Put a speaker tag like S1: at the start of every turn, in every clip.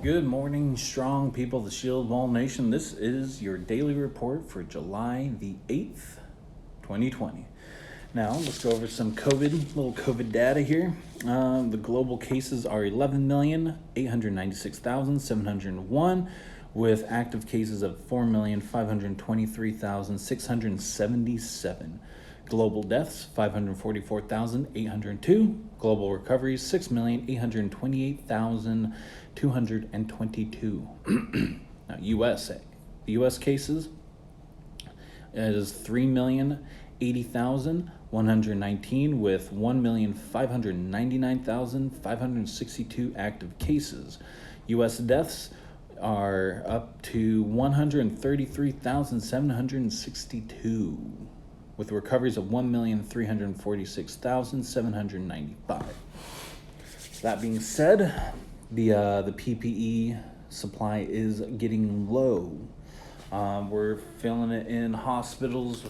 S1: Good morning, strong people of the Shield Wall Nation. This is your daily report for July the 8th, 2020. Now, let's go over some little COVID data here. The global cases are 11,896,701, with active cases of 4,523,677. Global deaths, 544,802. Global recoveries, 6,828,222. Now, the U.S. cases is 3,080,119 with 1,599,562 active cases. U.S. deaths are up to 133,762 with recoveries of 1,346,795. That being said, the PPE supply is getting low. We're feeling it in hospitals,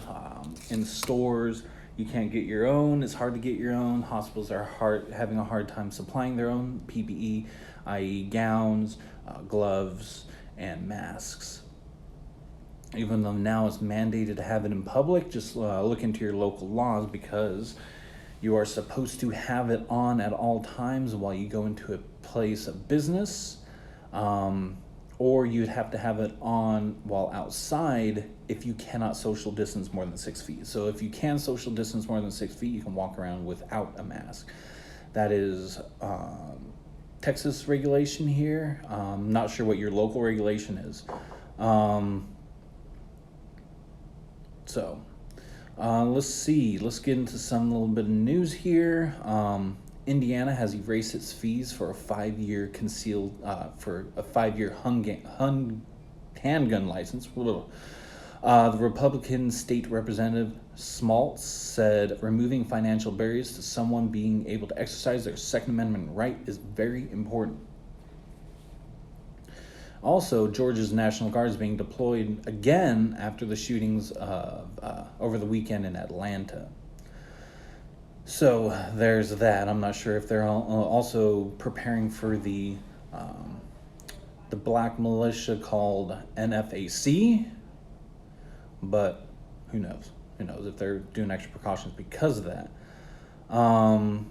S1: in stores. You can't get your own. It's hard to get your own. Hospitals are having a hard time supplying their own PPE, i.e. gowns, gloves, and masks. Even though now it's mandated to have it in public, just look into your local laws, because you are supposed to have it on at all times while you go into a place of business, or you'd have to have it on while outside if you cannot social distance more than 6 feet. So if you can social distance more than 6 feet, you can walk around without a mask. That is Texas regulation here. Not sure what your local regulation is. Let's see. Let's get into some little bit of news here. Indiana has erased its fees for a 5-year handgun license. The Republican state representative Smaltz said removing financial barriers to someone being able to exercise their Second Amendment right is very important. Also, Georgia's National Guard is being deployed again after the shootings over the weekend in Atlanta. So there's that. I'm not sure if they're also preparing for the black militia called NFAC, but who knows? Who knows if they're doing extra precautions because of that. An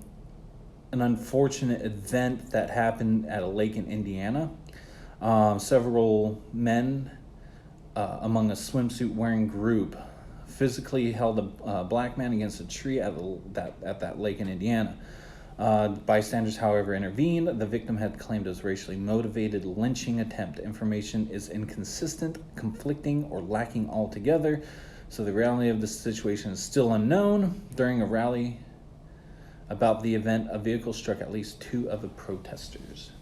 S1: unfortunate event that happened at a lake in Indiana. Several men among a swimsuit-wearing group physically held a black man against a tree at that lake in Indiana. Bystanders, however, intervened. The victim had claimed it was racially motivated lynching attempt. Information is inconsistent, conflicting, or lacking altogether, so the reality of the situation is still unknown. During a rally about the event, a vehicle struck at least 2 of the protesters.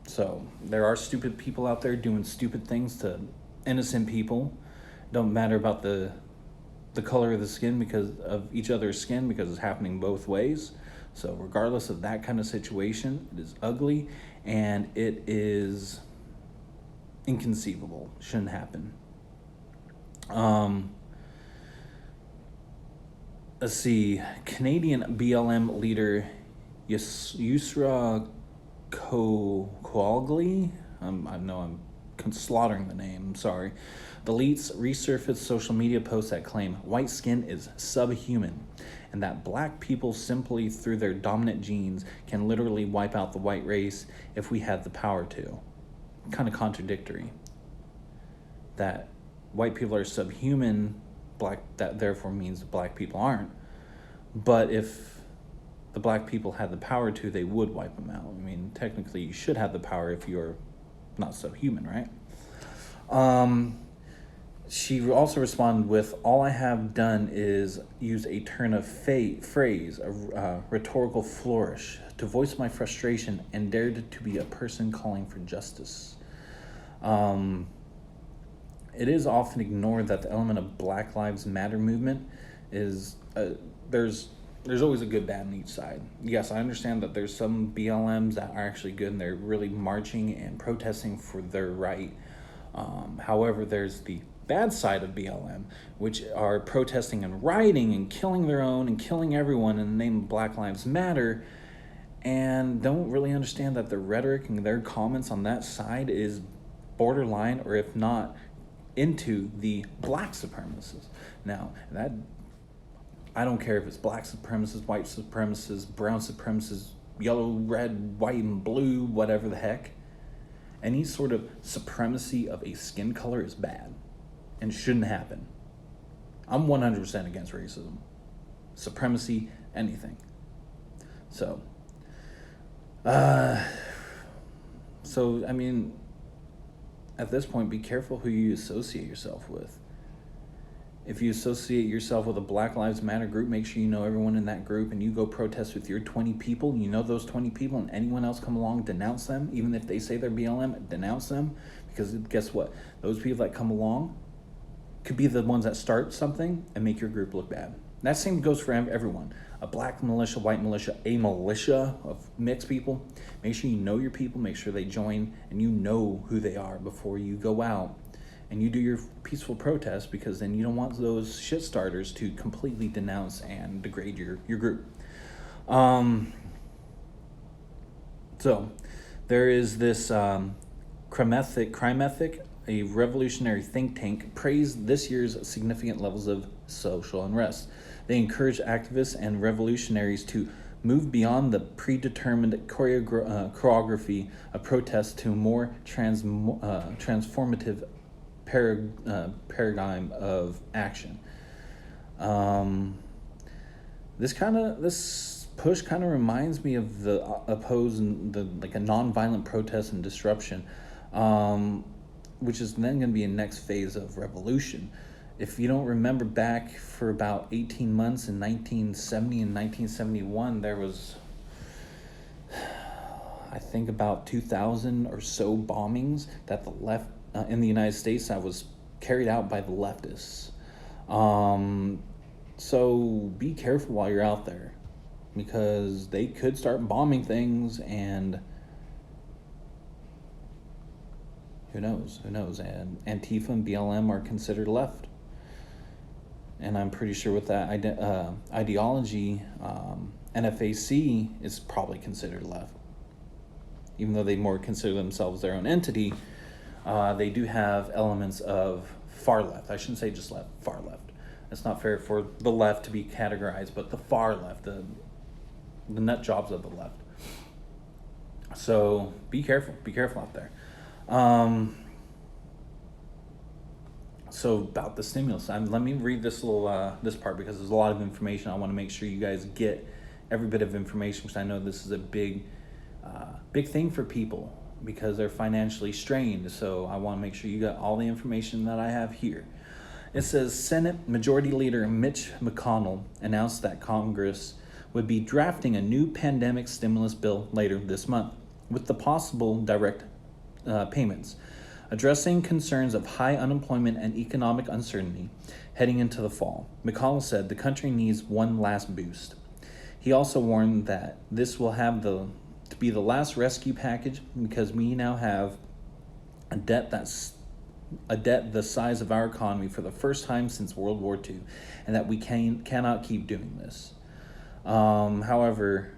S1: So there are stupid people out there doing stupid things to innocent people. Don't matter about the color of the skin because of each other's skin, because it's happening both ways. So regardless of that kind of situation, it is ugly and it is inconceivable. Shouldn't happen. Let's see. Canadian BLM leader Yusra Khogali. I know I'm slaughtering the name. I'm sorry. Deletes resurfaced social media posts that claim white skin is subhuman, and that black people simply through their dominant genes can literally wipe out the white race if we had the power to. Kind of contradictory. That white people are subhuman, that therefore means black people aren't. But if the black people had the power to, they would wipe them out. I mean, technically, you should have the power if you're not so human, right? She also responded with, all I have done is use a turn of phrase, a rhetorical flourish, to voice my frustration and dared to be a person calling for justice. It is often ignored that the element of Black Lives Matter movement is, there's always a good, bad on each side. Yes, I understand that there's some BLMs that are actually good and they're really marching and protesting for their right. However, there's the bad side of BLM, which are protesting and rioting and killing their own and killing everyone in the name of Black Lives Matter, and don't really understand that their rhetoric and their comments on that side is borderline, or if not, into the black supremacists. Now, that I don't care if it's black supremacists, white supremacists, brown supremacists, yellow, red, white, and blue, whatever the heck. Any sort of supremacy of a skin color is bad and shouldn't happen. I'm 100% against racism, supremacy, anything. So I mean, at this point, be careful who you associate yourself with. If you associate yourself with a Black Lives Matter group, make sure you know everyone in that group, and you go protest with your 20 people. You know those 20 people, and anyone else come along, denounce them. Even if they say they're BLM, denounce them. Because guess what? Those people that come along could be the ones that start something and make your group look bad. That same goes for everyone. A black militia, white militia, a militia of mixed people. Make sure you know your people, make sure they join, and you know who they are before you go out and you do your peaceful protest, because then you don't want those shit starters to completely denounce and degrade your group. So there is this crime ethic, a revolutionary think tank, praised this year's significant levels of social unrest. They encourage activists and revolutionaries to move beyond the predetermined choreography of protest to a more transformative paradigm of action. This push kind of reminds me of the oppose and a nonviolent protest and disruption, which is then going to be a next phase of revolution. If you don't remember, back for about 18 months in 1970 and 1971, there was, I think, about 2,000 or so bombings that the left in the United States that was carried out by the leftists. So be careful while you're out there, because they could start bombing things, and who knows? And Antifa and BLM are considered left. And I'm pretty sure with that ideology, NFAC is probably considered left. Even though they more consider themselves their own entity, they do have elements of far left. I shouldn't say just left, far left. It's not fair for the left to be categorized, but the far left, the nut jobs of the left. So be careful out there. So about the stimulus, let me read this little this part, because there's a lot of information. I want to make sure you guys get every bit of information, because I know this is a big thing for people, because they're financially strained. So I want to make sure you got all the information that I have here. It says Senate Majority Leader Mitch McConnell announced that Congress would be drafting a new pandemic stimulus bill later this month, with the possible direct payments, addressing concerns of high unemployment and economic uncertainty heading into the fall. McConnell said the country needs one last boost. He also warned that this will have to be the last rescue package, because we now have a debt the size of our economy for the first time since World War II, and that we cannot keep doing this. However,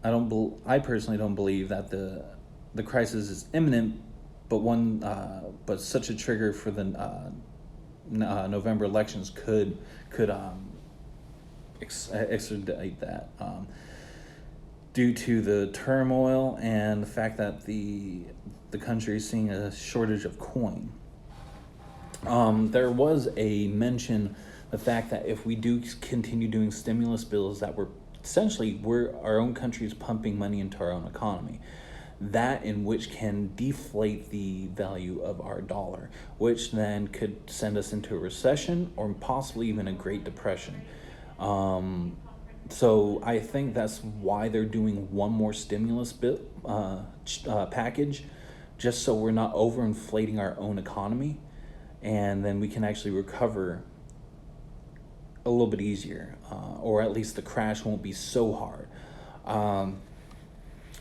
S1: I personally don't believe that the crisis is imminent, but such a trigger for the November elections could extradite that, due to the turmoil and the fact that the country is seeing a shortage of coin. There was a mention, the fact that if we do continue doing stimulus bills, that we're our own country is pumping money into our own economy. That in which can deflate the value of our dollar, which then could send us into a recession or possibly even a Great Depression. So I think that's why they're doing one more stimulus package, just so we're not overinflating our own economy, and then we can actually recover a little bit easier, or at least the crash won't be so hard.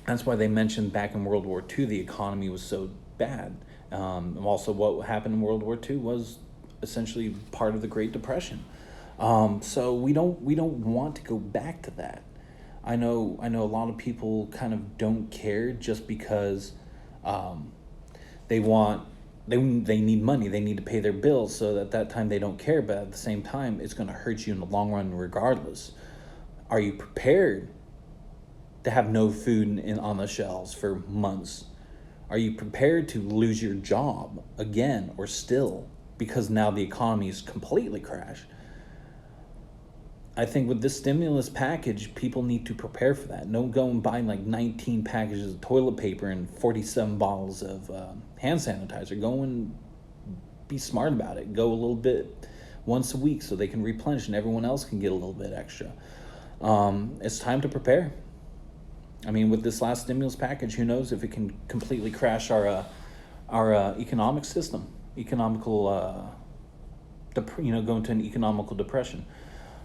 S1: That's why they mentioned back in World War II the economy was so bad. Also, what happened in World War II was essentially part of the Great Depression. So we don't want to go back to that. I know a lot of people kind of don't care just because they want they need money, they need to pay their bills, so at that time they don't care, but at the same time it's going to hurt you in the long run regardless. Are you prepared to have no food on the shelves for months? Are you prepared to lose your job again or still because now the economy is completely crashed? I think with this stimulus package, people need to prepare for that. Don't go and buy like 19 packages of toilet paper and 47 bottles of hand sanitizer. Go and be smart about it. Go a little bit once a week so they can replenish and everyone else can get a little bit extra. It's time to prepare. I mean, with this last stimulus package, who knows if it can completely crash our economic system, go into an economical depression.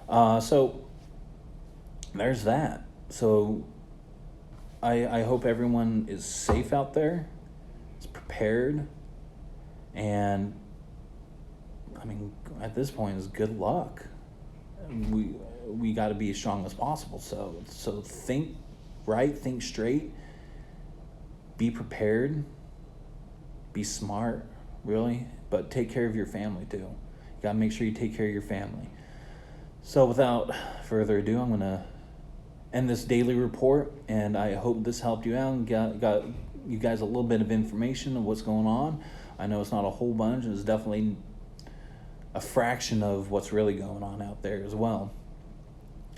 S1: So there's that. So I hope everyone is safe out there, is prepared, and I mean, at this point, is good luck. We got to be as strong as possible. So think right, think straight, be prepared, be smart, really, but take care of your family too. You got to make sure you take care of your family. So without further ado, I'm going to end this daily report, and I hope this helped you out and got you guys a little bit of information of what's going on. I know it's not a whole bunch, it's definitely a fraction of what's really going on out there as well.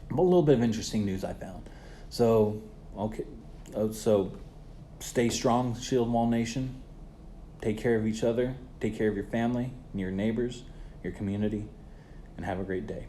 S1: But a little bit of interesting news I found. So, so stay strong, Shield Wall Nation. Take care of each other, take care of your family, and your neighbors, your community, and have a great day.